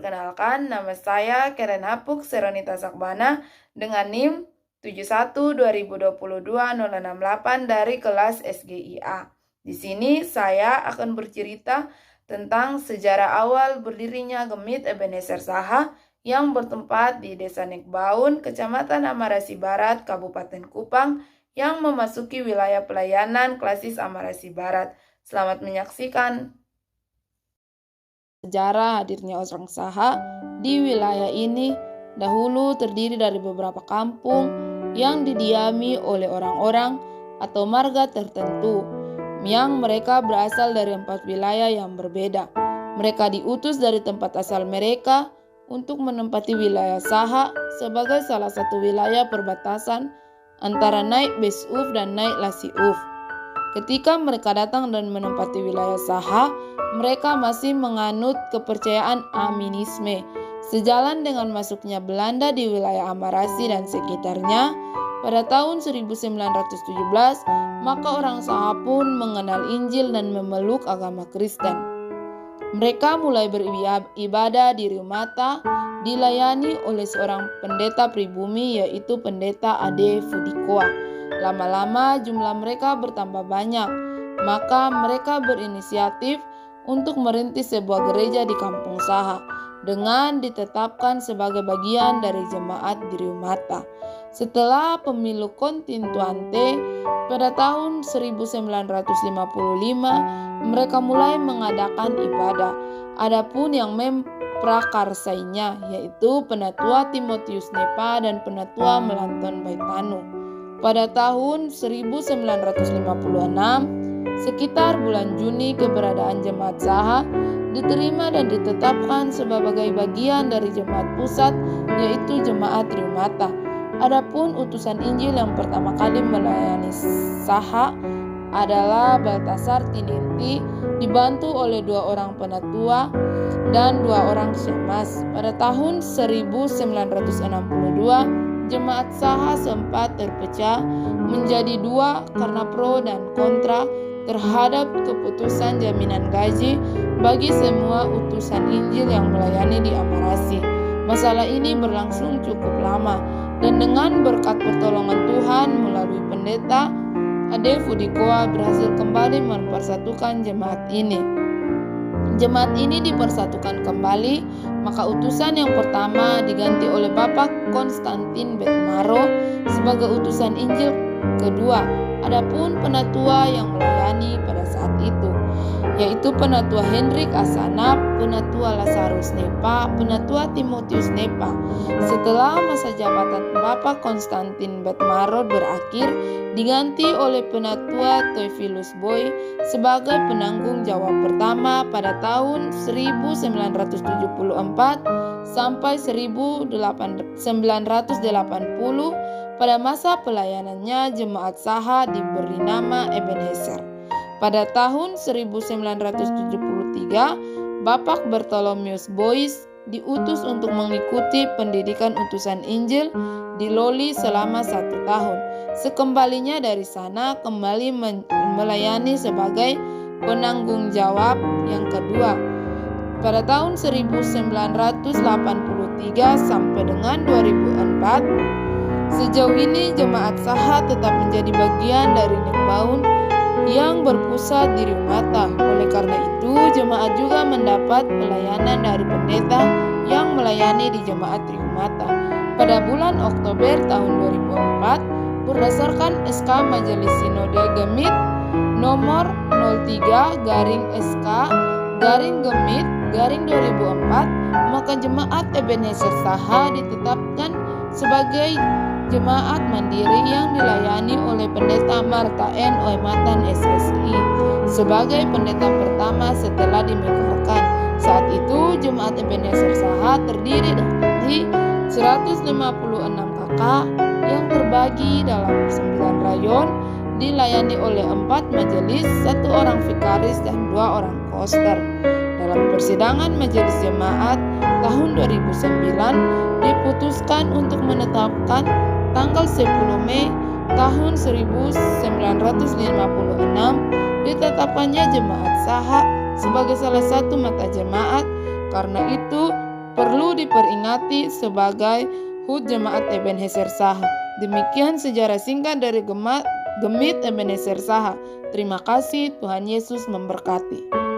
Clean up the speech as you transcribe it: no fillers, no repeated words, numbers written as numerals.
perkenalkan, nama saya Keren Hapuk Seronita Sakbana dengan NIM 71-2022-068 dari kelas SGIA. Di sini saya akan bercerita tentang sejarah awal berdirinya Gemit Ebenezer Saha yang bertempat di Desa Nekbaun, Kecamatan Amarasi Barat, Kabupaten Kupang, yang memasuki wilayah pelayanan klasis Amarasi Barat. Selamat menyaksikan. Sejarah hadirnya orang Saha di wilayah ini dahulu terdiri dari beberapa kampung yang didiami oleh orang-orang atau marga tertentu yang mereka berasal dari 4 wilayah yang berbeda. Mereka diutus dari tempat asal mereka untuk menempati wilayah Saha sebagai salah satu wilayah perbatasan antara Naik Besuf dan Naik Lasiuf. Ketika mereka datang dan menempati wilayah Saha, mereka masih menganut kepercayaan Aminisme. Sejalan dengan masuknya Belanda di wilayah Amarasi dan sekitarnya, pada tahun 1917, maka orang Saha pun mengenal Injil dan memeluk agama Kristen. Mereka mulai beribadah di Riumata, dilayani oleh seorang pendeta pribumi yaitu pendeta Ade Fudikoa. Lama-lama jumlah mereka bertambah banyak, maka mereka berinisiatif untuk merintis sebuah gereja di kampung Saha dengan ditetapkan sebagai bagian dari jemaat di Riumata. Setelah pemilu konstituante pada tahun 1955, mereka mulai mengadakan ibadah. Adapun yang memprakarsainya yaitu Penatua Timotius Nepa dan Penatua Melanton Baitanu. Pada tahun 1956, sekitar bulan Juni, keberadaan jemaat Saha diterima dan ditetapkan sebagai bagian dari jemaat pusat yaitu jemaat Riumata. Adapun utusan Injil yang pertama kali melayani Saha adalah Baltasar Tiniti, dibantu oleh 2 orang penatua dan 2 orang syamas. Pada tahun 1962, jemaat Saha sempat terpecah menjadi 2 karena pro dan kontra terhadap keputusan jaminan gaji bagi semua utusan Injil yang melayani di Amarasi. Masalah ini berlangsung cukup lama dan dengan berkat pertolongan Tuhan melalui pendeta Ade Fudikoa berhasil kembali mempersatukan jemaat ini. Jemaat ini dipersatukan kembali, maka utusan yang pertama diganti oleh Bapak Konstantin Betmaro sebagai utusan Injil kedua. Adapun penatua yang melayani pada saat itu yaitu Penatua Hendrik Asanap, Penatua Lazarus Nepa, Penatua Timotius Nepa. Setelah masa jabatan Bapak Konstantin Betmaro berakhir, diganti oleh Penatua Theophilus Boy sebagai penanggung jawab pertama pada tahun 1974 sampai 1980. Pada masa pelayanannya, jemaat Saha diberi nama Ebenezer. Pada tahun 1973, Bapak Bartholomeus Boyce diutus untuk mengikuti pendidikan utusan Injil di Loli selama 1 tahun. Sekembalinya dari sana, kembali melayani sebagai penanggung jawab yang kedua. Pada tahun 1983 sampai dengan 2004, sejauh ini jemaat Saha tetap menjadi bagian dari Nekbaun yang berpusat di Riumata. Oleh karena itu, jemaat juga mendapat pelayanan dari pendeta yang melayani di jemaat Riumata. Pada bulan Oktober tahun 2004, berdasarkan SK Majelis Sinode Gemit nomor 03-SK-Gemit-2004, maka jemaat Ebenezer Saha ditetapkan sebagai jemaat mandiri yang dilayani oleh Pendeta Marta N. Oematan SSI sebagai pendeta pertama setelah dimekarkan. Saat itu jemaat Ebenezer Saha terdiri dari 156 kakak yang terbagi dalam 9 rayon, dilayani oleh 4 majelis, 1 orang vikaris dan 2 orang koster. Dalam persidangan majelis jemaat tahun 2009 diputuskan untuk menetapkan tanggal 10 Mei tahun 1956 ditetapkannya jemaat Saha sebagai salah satu mata jemaat. Karena itu perlu diperingati sebagai HUT Jemaat Ebenezer Saha. Demikian sejarah singkat dari Gemit Ebenezer Saha. Terima kasih, Tuhan Yesus memberkati.